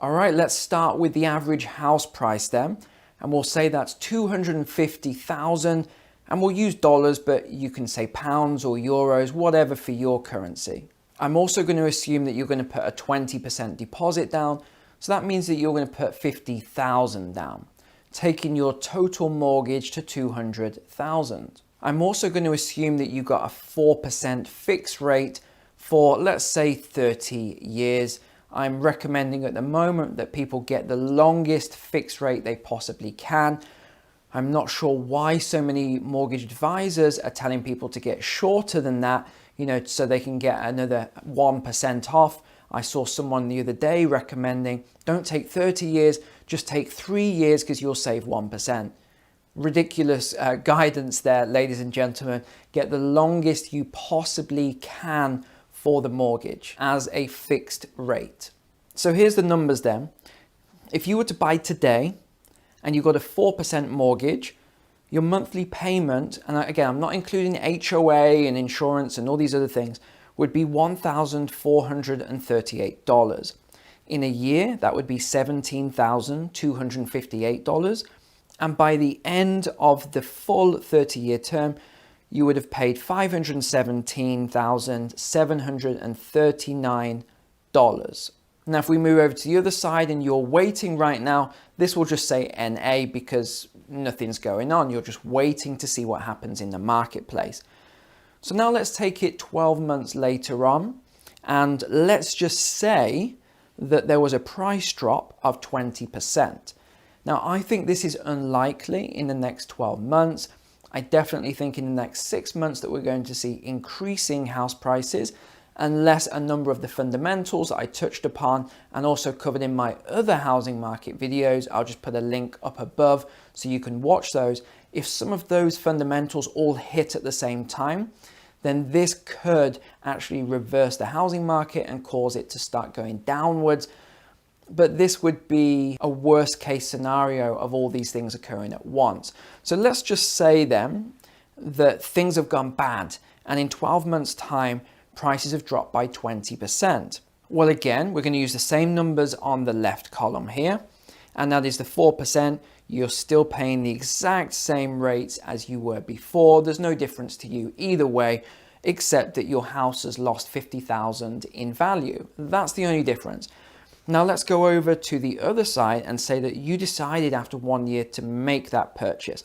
All right, let's start with the average house price then. And we'll say that's 250,000, and we'll use dollars, but you can say pounds or euros, whatever for your currency. I'm also going to assume that you're going to put a 20% deposit down. So that means that you're going to put 50,000 down, taking your total mortgage to 200,000. I'm also going to assume that you got a 4% fixed rate for, let's say, 30 years. I'm recommending at the moment that people get the longest fixed rate they possibly can. I'm not sure why so many mortgage advisors are telling people to get shorter than that, so they can get another 1% off. I saw someone the other day recommending, don't take 30 years, just take 3 years because you'll save 1%. Ridiculous guidance there, ladies and gentlemen. Get the longest you possibly can for the mortgage as a fixed rate. So here's the numbers then. If you were to buy today and you got a 4% mortgage, your monthly payment, and again, I'm not including HOA and insurance and all these other things, would be $1,438. In a year, that would be $17,258. And by the end of the full 30-year term, you would have paid $517,739. Now, if we move over to the other side and you're waiting right now, this will just say NA because nothing's going on. You're just waiting to see what happens in the marketplace. So now let's take it 12 months later on, and let's just say that there was a price drop of 20%. Now, I think this is unlikely in the next 12 months. I definitely think in the next 6 months that we're going to see increasing house prices, unless a number of the fundamentals I touched upon and also covered in my other housing market videos, I'll just put a link up above so you can watch those. If some of those fundamentals all hit at the same time, then this could actually reverse the housing market and cause it to start going downwards. But this would be a worst case scenario of all these things occurring at once. So let's just say then that things have gone bad and in 12 months time, prices have dropped by 20%. Well, again, we're going to use the same numbers on the left column here, and that is the 4%. You're still paying the exact same rates as you were before. There's no difference to you either way, except that your house has lost 50,000 in value. That's the only difference. Now let's go over to the other side and say that you decided after 1 year to make that purchase.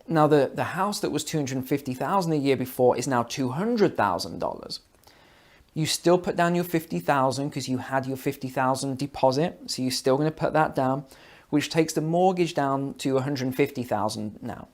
Now the house that was $250,000 a year before is now $200,000. You still put down your $50,000 because you had your $50,000 deposit, so you're still going to put that down, which takes the mortgage down to $150,000 now.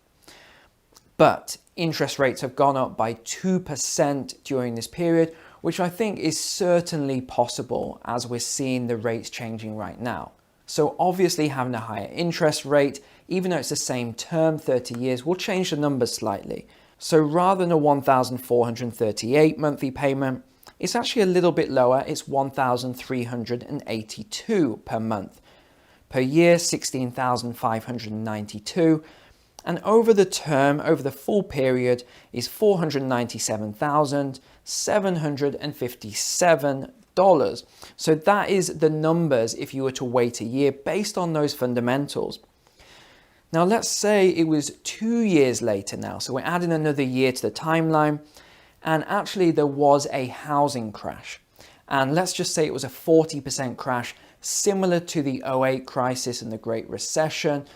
But interest rates have gone up by 2% during this period, which I think is certainly possible as we're seeing the rates changing right now. So obviously having a higher interest rate, even though it's the same term, 30 years, will change the numbers slightly. So rather than a $1,438 monthly payment, it's actually a little bit lower. It's $1,382 per month. Per year, $16,592. And over the term, over the full period, is $497,757. So that is the numbers if you were to wait a year based on those fundamentals. Now let's say it was 2 years later now. So we're adding another year to the timeline. And actually there was a housing crash. And let's just say it was a 40% crash, similar to the '08 crisis and the Great Recession.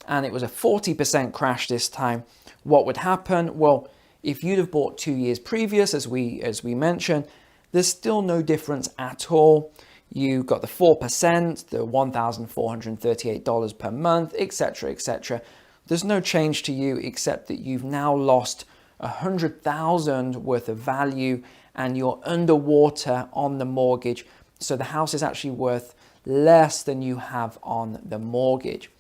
And it was a 40% crash this time. What would happen? Well, if you'd have bought 2 years previous, as we mentioned, there's still no difference at all. You got the 4%, the $1,438 per month, etc., etc. There's no change to you except that you've now lost $100,000 worth of value and you're underwater on the mortgage. So the house is actually worth less than you have on the mortgage.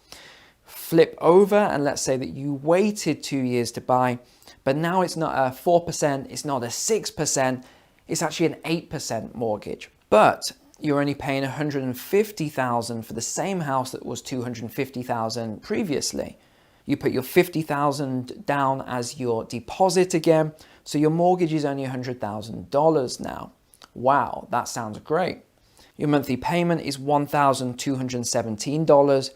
Flip over and let's say that you waited 2 years to buy, but now it's not a 4%, it's not a 6%, it's actually an 8% mortgage. But you're only paying $150,000 for the same house that was $250,000 previously. You put your $50,000 down as your deposit again, so your mortgage is only $100,000 now. Wow, that sounds great. Your monthly payment is $1,217.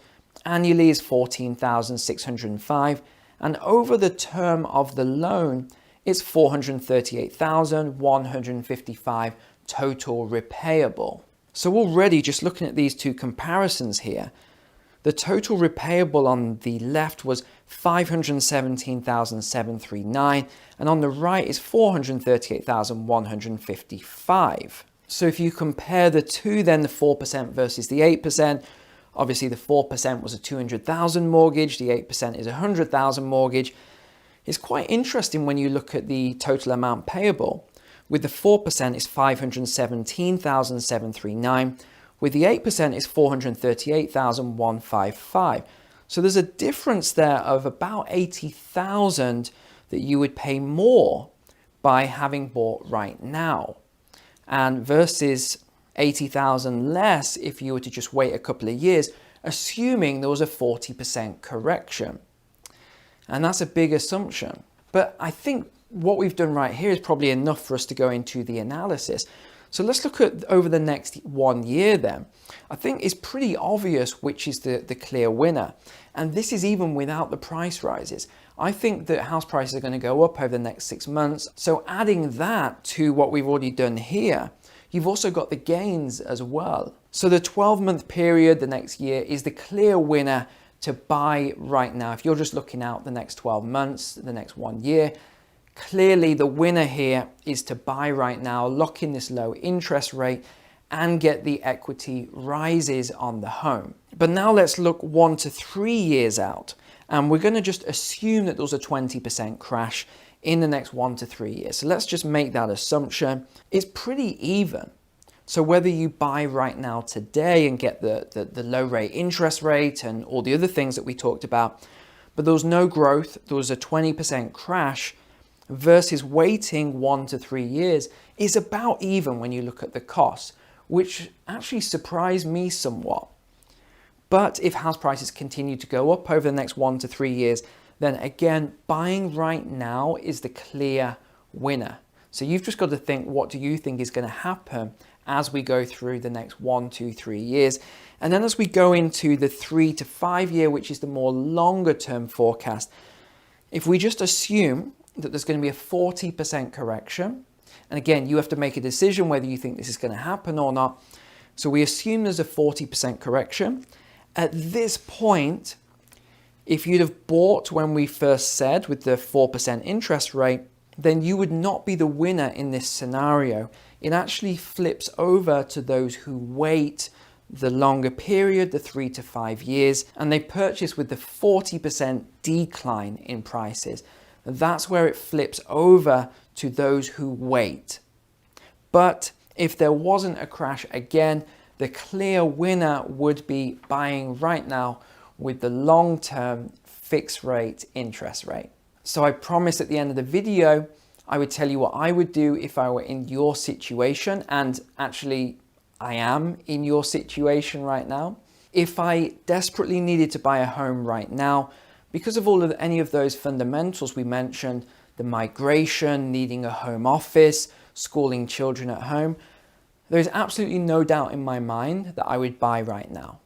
Annually is $14,605. And over the term of the loan, it's $438,155 total repayable. So already just looking at these two comparisons here, the total repayable on the left was $517,739, and on the right is $438,155. So if you compare the two, then the 4% versus the 8%, obviously the 4% was a $200,000 mortgage, the 8% is a $100,000 mortgage. It's quite interesting when you look at the total amount payable. With the 4% it's $517,739. With the 8% it's $438,155. So there's a difference there of about $80,000 that you would pay more by having bought right now, and versus $80,000 less if you were to just wait a couple of years, assuming there was a 40% correction. And that's a big assumption. But I think what we've done right here is probably enough for us to go into the analysis. So let's look at over the next 1 year then. I think it's pretty obvious which is the clear winner. And this is even without the price rises. I think that house prices are going to go up over the next 6 months. So adding that to what we've already done here, you've also got the gains as well. So the 12-month period, the next year, is the clear winner to buy right now. If you're just looking out the next 12 months, the next 1 year, clearly the winner here is to buy right now, lock in this low interest rate and get the equity rises on the home. But now let's look 1 to 3 years out, and we're going to just assume that there's a 20% crash in the next 1 to 3 years. So let's just make that assumption. It's pretty even. So whether you buy right now today and get the low rate interest rate and all the other things that we talked about, but there was no growth, there was a 20% crash, versus waiting 1 to 3 years is about even when you look at the costs, which actually surprised me somewhat. But if house prices continue to go up over the next 1 to 3 years, then again, buying right now is the clear winner. So you've just got to think, what do you think is going to happen as we go through the next 1, 2, 3 years? And then as we go into the 3 to 5 year, which is the more longer term forecast, if we just assume that there's going to be a 40% correction, and again, you have to make a decision whether you think this is going to happen or not. So we assume there's a 40% correction. At this point, if you'd have bought when we first said with the 4% interest rate, then you would not be the winner in this scenario. It actually flips over to those who wait the longer period, the 3 to 5 years, and they purchase with the 40% decline in prices. That's where it flips over to those who wait. But if there wasn't a crash again, the clear winner would be buying right now with the long-term fixed rate interest rate. So I promised at the end of the video, I would tell you what I would do if I were in your situation, and actually I am in your situation right now. If I desperately needed to buy a home right now, because of any of those fundamentals we mentioned, the migration, needing a home office, schooling children at home, there's absolutely no doubt in my mind that I would buy right now.